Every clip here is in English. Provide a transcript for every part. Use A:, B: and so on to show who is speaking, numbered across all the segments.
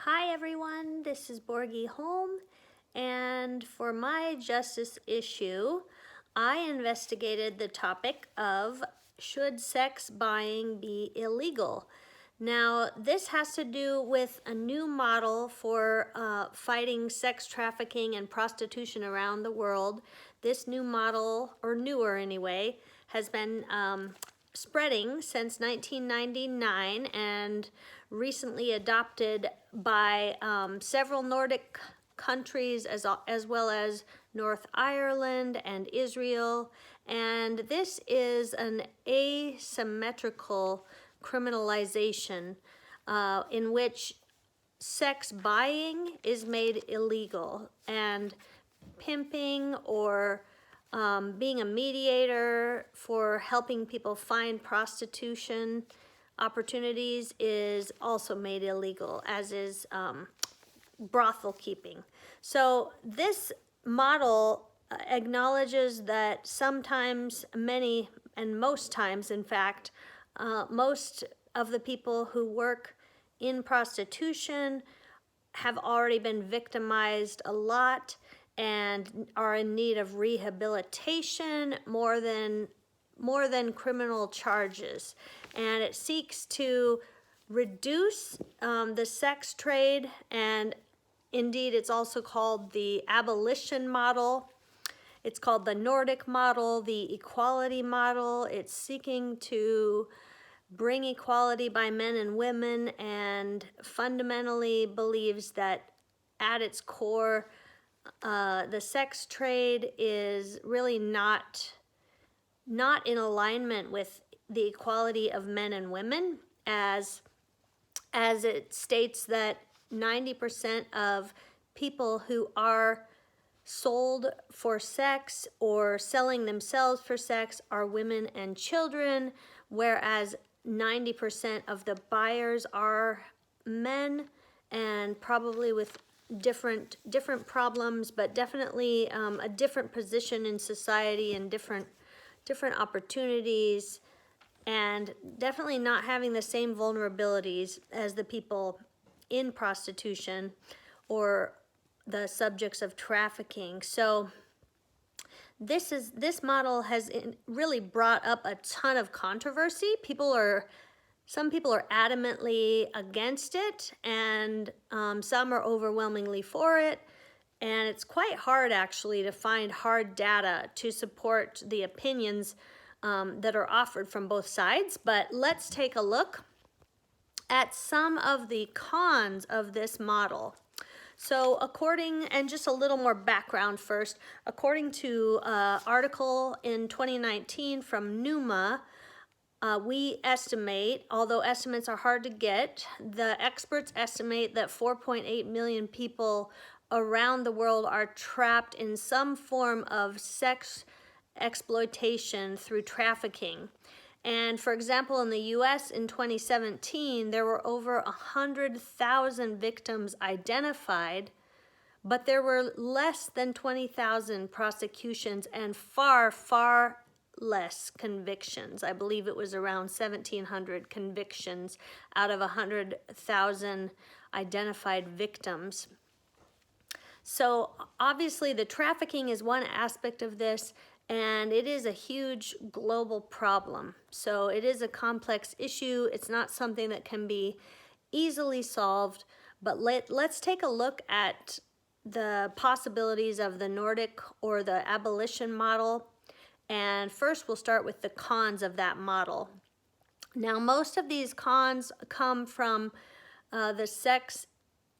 A: Hi everyone, this is Borgie Holm, and for my justice issue, I investigated the topic of should sex buying be illegal? Now, this has to do with a new model for fighting sex trafficking and prostitution around the world. This new model, or newer anyway, has been spreading since 1999 and recently adopted by several Nordic countries as well as North Ireland and Israel. And this is an asymmetrical criminalization in which sex buying is made illegal and pimping or being a mediator for helping people find prostitution opportunities is also made illegal, as is brothel keeping. So this model acknowledges that sometimes, many, and most times, in fact, most of the people who work in prostitution have already been victimized a lot and are in need of rehabilitation more than criminal charges. And it seeks to reduce the sex trade, and indeed it's also called the Abolition model. It's called the Nordic model, the equality model. It's seeking to bring equality by men and women, and fundamentally believes that at its core, the sex trade is really not in alignment with the equality of men and women, as it states that 90% of people who are sold for sex or selling themselves for sex are women and children, whereas 90% of the buyers are men, and probably with different problems, but definitely a different position in society and different opportunities, and definitely not having the same vulnerabilities as the people in prostitution or the subjects of trafficking. So this model has really brought up a ton of controversy. Some people are adamantly against it, and some are overwhelmingly for it. And it's quite hard, actually, to find hard data to support the opinions that are offered from both sides. But let's take a look at some of the cons of this model. So and just a little more background first, according to an article in 2019 from Numa, we estimate, although estimates are hard to get, the experts estimate that 4.8 million people around the world are trapped in some form of sex exploitation through trafficking. And for example, in the US in 2017, there were over 100,000 victims identified, but there were less than 20,000 prosecutions and far, far less convictions. I believe it was around 1,700 convictions out of 100,000 identified victims. So obviously the trafficking is one aspect of this, and it is a huge global problem. So it is a complex issue. It's not something that can be easily solved, but let's take a look at the possibilities of the Nordic or the Abolition model. And first we'll start with the cons of that model. Now, most of these cons come from the sex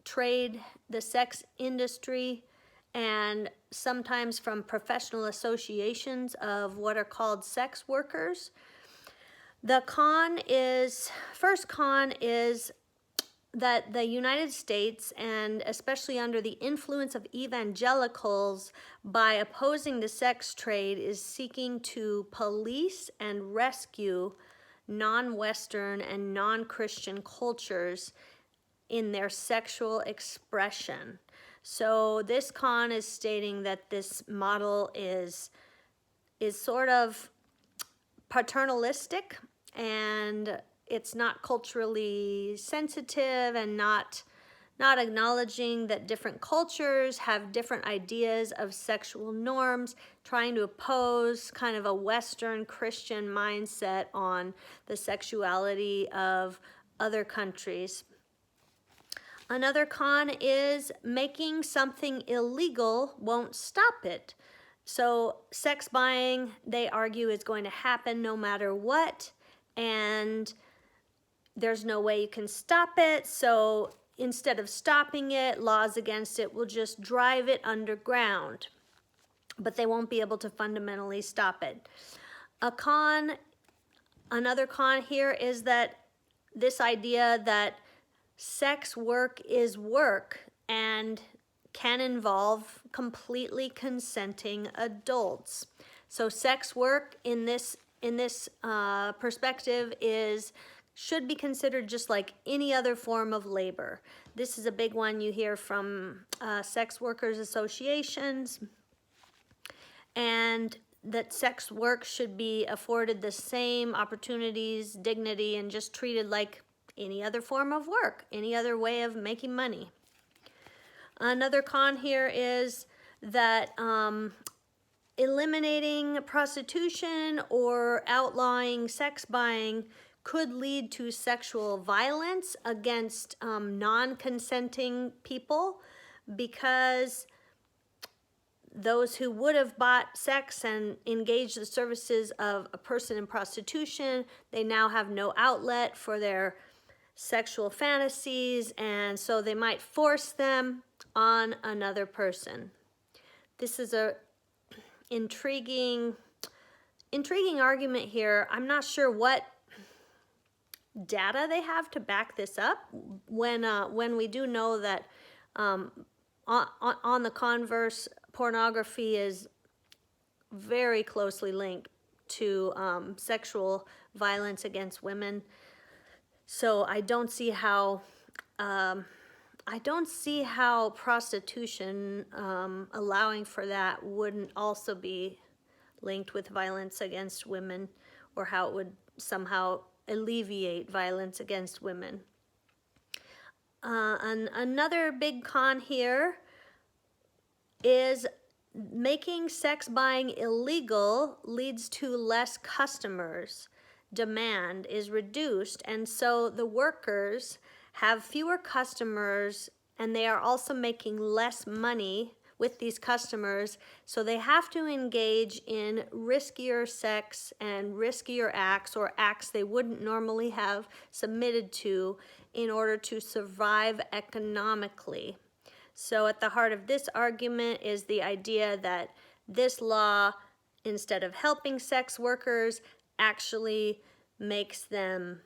A: trade, the sex industry, and sometimes from professional associations of what are called sex workers. The first con is that the United States, and especially under the influence of evangelicals, by opposing the sex trade, is seeking to police and rescue non-Western and non-Christian cultures in their sexual expression. So this con is stating that this model is sort of paternalistic, and it's not culturally sensitive and not not acknowledging that different cultures have different ideas of sexual norms, trying to oppose kind of a Western Christian mindset on the sexuality of other countries. Another con is making something illegal won't stop it. So sex buying, they argue, is going to happen no matter what, and there's no way you can stop it. So instead of stopping it, laws against it will just drive it underground, but they won't be able to fundamentally stop it. Another con here is that this idea that sex work is work and can involve completely consenting adults. So sex work in this perspective should be considered just like any other form of labor. This is a big one you hear from sex workers associations, and that sex work should be afforded the same opportunities, dignity, and just treated like any other form of work, any other way of making money. Another con here is that eliminating prostitution or outlawing sex buying could lead to sexual violence against non-consenting people, because those who would have bought sex and engaged the services of a person in prostitution, they now have no outlet for their sexual fantasies, and so they might force them on another person. This is a intriguing argument here. I'm not sure what data they have to back this up when we do know that on the converse, pornography is very closely linked to sexual violence against women. So I don't see how prostitution, allowing for that, wouldn't also be linked with violence against women, or how it would somehow alleviate violence against women. Another big con here is making sex buying illegal leads to less customers. Demand is reduced, and so the workers have fewer customers, and they are also making less money with these customers, so they have to engage in riskier sex and riskier acts, or acts they wouldn't normally have submitted to, in order to survive economically. So at the heart of this argument is the idea that this law, instead of helping sex workers, actually makes them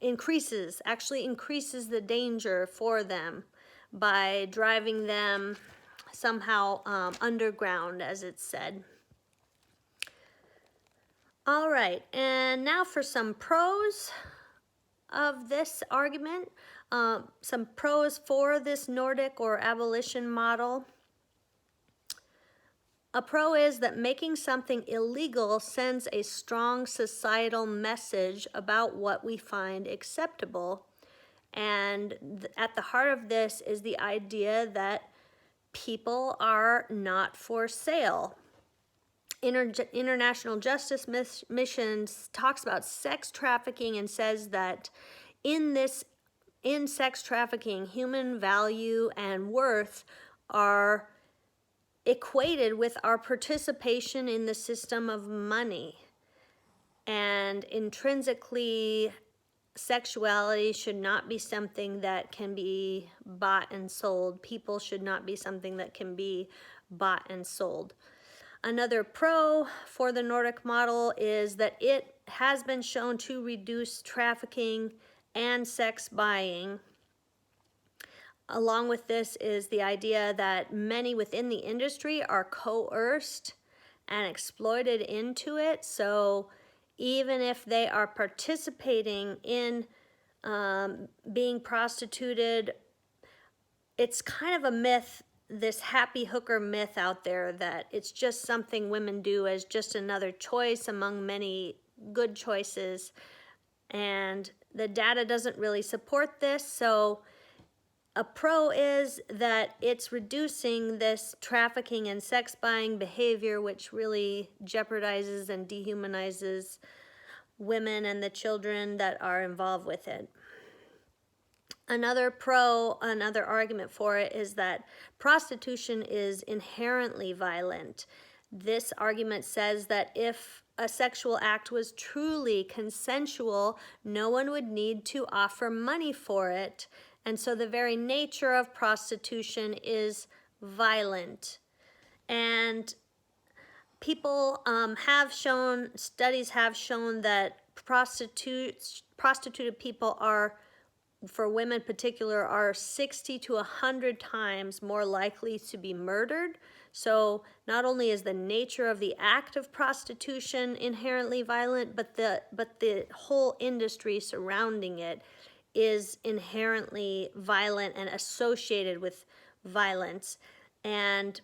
A: increases the danger for them by driving them somehow underground, as it's said. All right, and now for some pros of this argument, some pros for this Nordic or abolition model. A pro is that making something illegal sends a strong societal message about what we find acceptable. And at the heart of this is the idea that people are not for sale. International Justice Mission talks about sex trafficking and says that in sex trafficking, human value and worth are equated with our participation in the system of money. And intrinsically, sexuality should not be something that can be bought and sold. People should not be something that can be bought and sold. Another pro for the Nordic model is that it has been shown to reduce trafficking and sex buying. Along with this is the idea that many within the industry are coerced and exploited into it. So even if they are participating in being prostituted, it's kind of a myth, this happy hooker myth out there, that it's just something women do as just another choice among many good choices. And the data doesn't really support this. So a pro is that it's reducing this trafficking and sex buying behavior, which really jeopardizes and dehumanizes women and the children that are involved with it. Another argument for it is that prostitution is inherently violent. This argument says that if a sexual act was truly consensual, no one would need to offer money for it. And so the very nature of prostitution is violent. And people studies have shown that prostituted people are, for women in particular, are 60 to 100 times more likely to be murdered. So not only is the nature of the act of prostitution inherently violent, but the whole industry surrounding it is inherently violent and associated with violence. And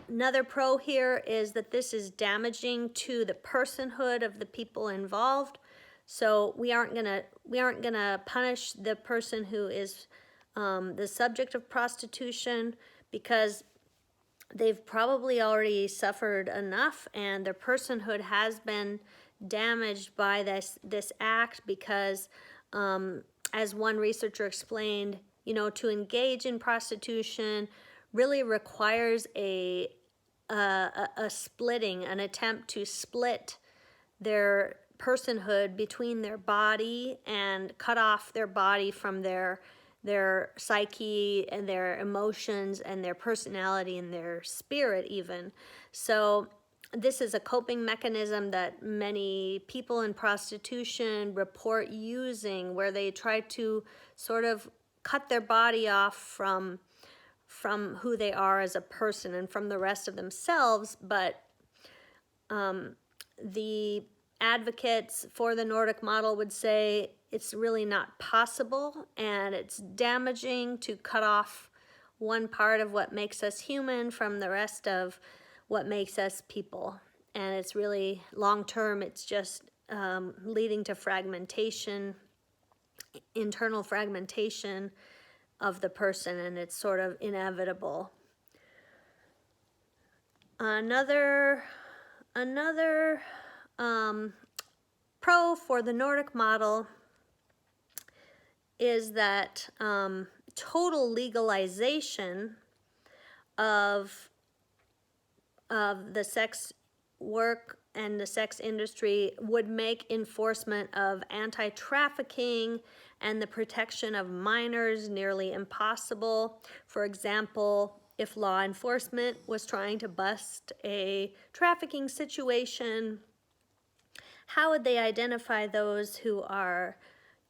A: another pro here is that this is damaging to the personhood of the people involved. So we aren't gonna punish the person who is the subject of prostitution, because they've probably already suffered enough and their personhood has been damaged by this act, because as one researcher explained, to engage in prostitution really requires a splitting, an attempt to split their personhood between their body and cut off their body from their psyche and their emotions and their personality and their spirit even. So this is a coping mechanism that many people in prostitution report using, where they try to sort of cut their body off from who they are as a person and from the rest of themselves. But the advocates for the Nordic model would say it's really not possible, and it's damaging to cut off one part of what makes us human from the rest of what makes us people. And it's really long-term, it's just leading to fragmentation, internal fragmentation of the person, and it's sort of inevitable. Another pro for the Nordic model is that total legalization of the sex work and the sex industry would make enforcement of anti-trafficking and the protection of minors nearly impossible. For example, if law enforcement was trying to bust a trafficking situation, how would they identify those who are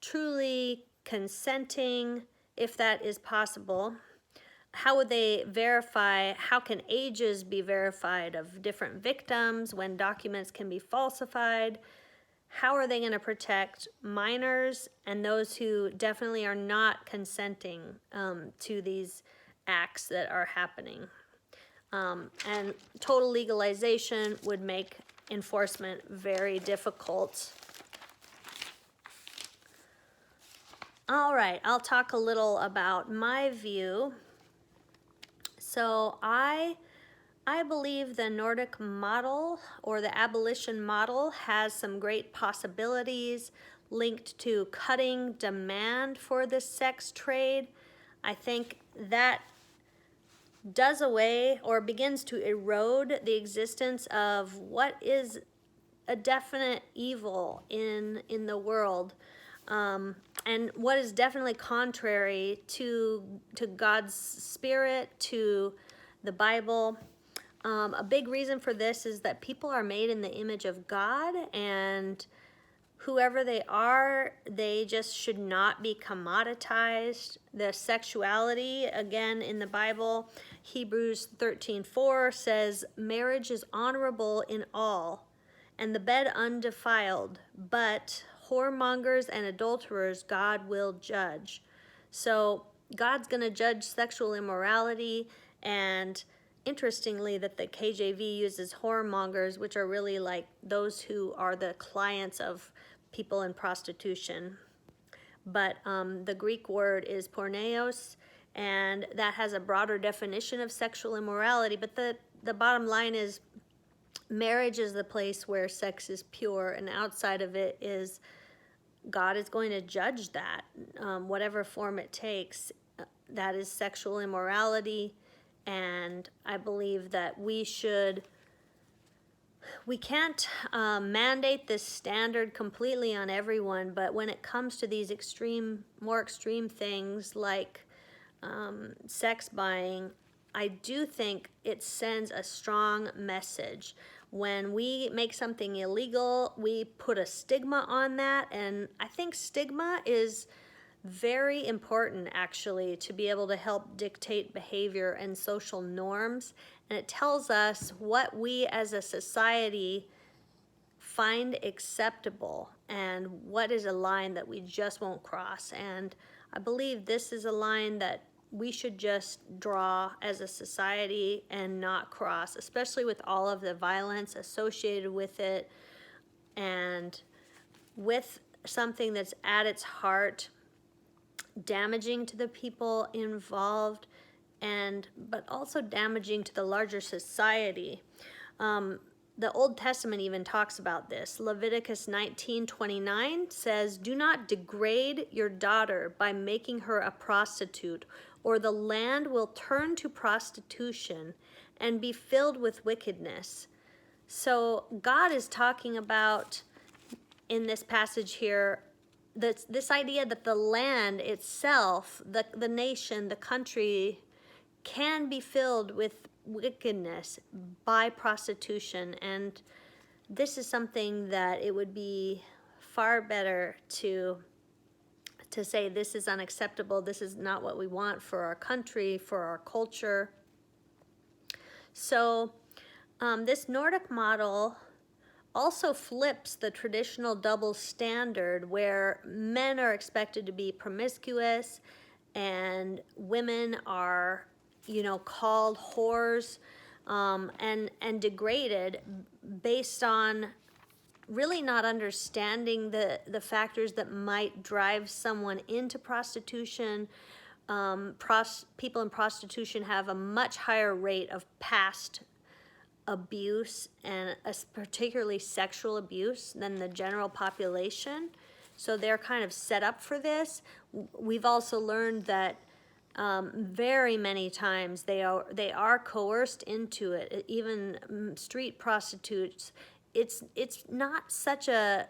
A: truly consenting, if that is possible? How would they verify, how can ages be verified of different victims when documents can be falsified? How are they going to protect minors and those who definitely are not consenting to these acts that are happening? And total legalization would make enforcement very difficult. All right, I'll talk a little about my view. So I believe the Nordic model, or the abolition model, has some great possibilities linked to cutting demand for the sex trade. I think that does away or begins to erode the existence of what is a definite evil in the world, and what is definitely contrary to God's spirit, to the Bible. A big reason for this is that people are made in the image of God, and whoever they are, they just should not be commoditized. The sexuality, again, in the Bible, Hebrews 13:4 says, marriage is honorable in all, and the bed undefiled, but whoremongers and adulterers God will judge. So God's going to judge sexual immorality. And interestingly, that the KJV uses whoremongers, which are really like those who are the clients of people in prostitution. But the Greek word is porneos, and that has a broader definition of sexual immorality. But the bottom line is marriage is the place where sex is pure, and outside of it is God is going to judge that, whatever form it takes. That is sexual immorality, and I believe that we can't mandate this standard completely on everyone, but when it comes to these more extreme things like sex buying, I do think it sends a strong message. When we make something illegal, we put a stigma on that, and I think stigma is very important, actually, to be able to help dictate behavior and social norms. And it tells us what we as a society find acceptable and what is a line that we just won't cross. And I believe this is a line that we should just draw as a society and not cross, especially with all of the violence associated with it, and with something that's at its heart damaging to the people involved, but also damaging to the larger society. The Old Testament even talks about this. Leviticus 19:29 says, "Do not degrade your daughter by making her a prostitute, or the land will turn to prostitution and be filled with wickedness." So God is talking about, in this passage here, this idea that the land itself, the nation, the country, can be filled with wickedness by prostitution. And this is something that it would be far better to say this is unacceptable, this is not what we want for our country, for our culture. So this Nordic model also flips the traditional double standard where men are expected to be promiscuous and women are, called whores and degraded based on really not understanding the factors that might drive someone into prostitution. People in prostitution have a much higher rate of past abuse, and particularly sexual abuse, than the general population. So they're kind of set up for this. We've also learned that very many times they are coerced into it. Even street prostitutes. It's not such a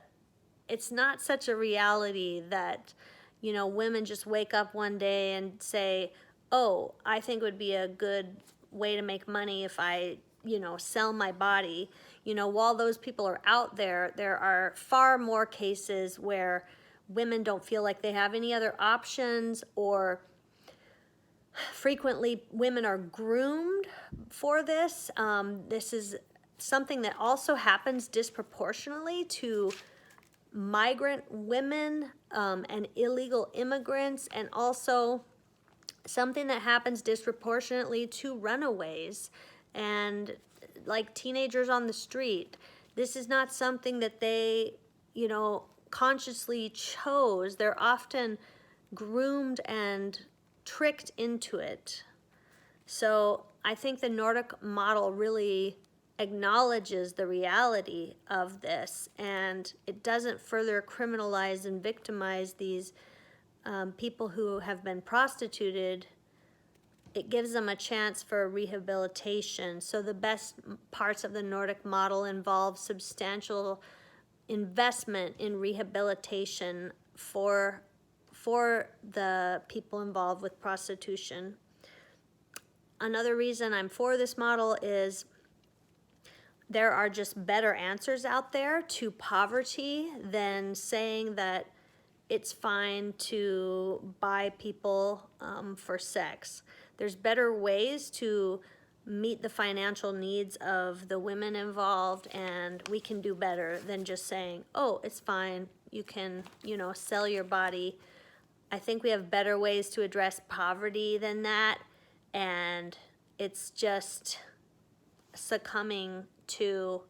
A: reality that women just wake up one day and say, "Oh, I think it would be a good way to make money if I sell my body." While those people are out there, there are far more cases where women don't feel like they have any other options, or frequently women are groomed for this. This is something that also happens disproportionately to migrant women and illegal immigrants, and also something that happens disproportionately to runaways and like teenagers on the street. This is not something that they, consciously chose. They're often groomed and tricked into it. So I think the Nordic model really acknowledges the reality of this, and it doesn't further criminalize and victimize these people who have been prostituted. It gives them a chance for rehabilitation. So the best parts of the Nordic model involve substantial investment in rehabilitation for the people involved with prostitution. Another reason I'm for this model is there are just better answers out there to poverty than saying that it's fine to buy people for sex. There's better ways to meet the financial needs of the women involved, and we can do better than just saying, "Oh, it's fine, you can, sell your body." I think we have better ways to address poverty than that, and it's just succumbing to,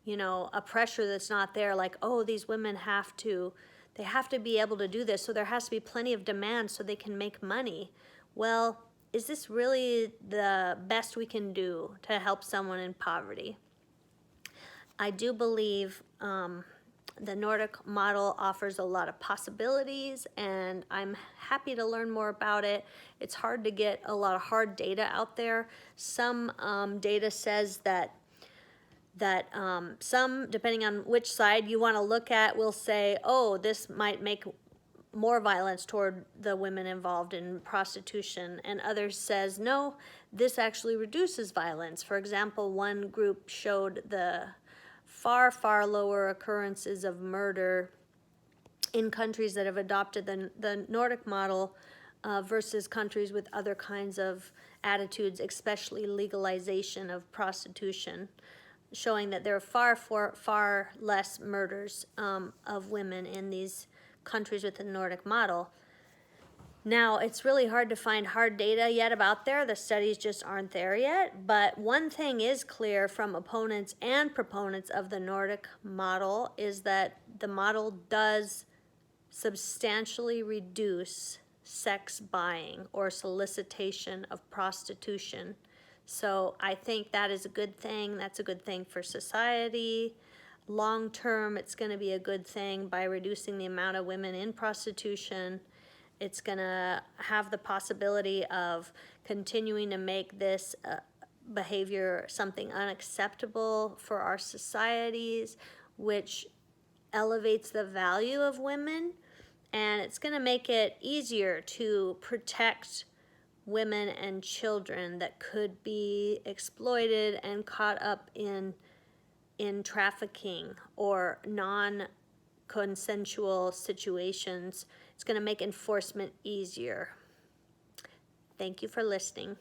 A: you know, a pressure that's not there, like, oh, these women they have to be able to do this, so there has to be plenty of demand so they can make money. Well, is this really the best we can do to help someone in poverty? I do believe the Nordic model offers a lot of possibilities, and I'm happy to learn more about it. It's hard to get a lot of hard data out there. Some data says that some, depending on which side you want to look at, will say, oh, this might make more violence toward the women involved in prostitution, and others says, no, this actually reduces violence. For example, one group showed the far lower occurrences of murder in countries that have adopted the Nordic model versus countries with other kinds of attitudes, especially legalization of prostitution, showing that there are far less murders of women in these countries with the Nordic model. Now, it's really hard to find hard data yet about there. The studies just aren't there yet. But one thing is clear from opponents and proponents of the Nordic model is that the model does substantially reduce sex buying or solicitation of prostitution. So I think that is a good thing. That's a good thing for society. Long term, it's going to be a good thing by reducing the amount of women in prostitution. It's going to have the possibility of continuing to make this behavior something unacceptable for our societies, which elevates the value of women. And it's going to make it easier to protect women and children that could be exploited and caught up in trafficking or non-consensual situations. It's going to make enforcement easier. Thank you for listening.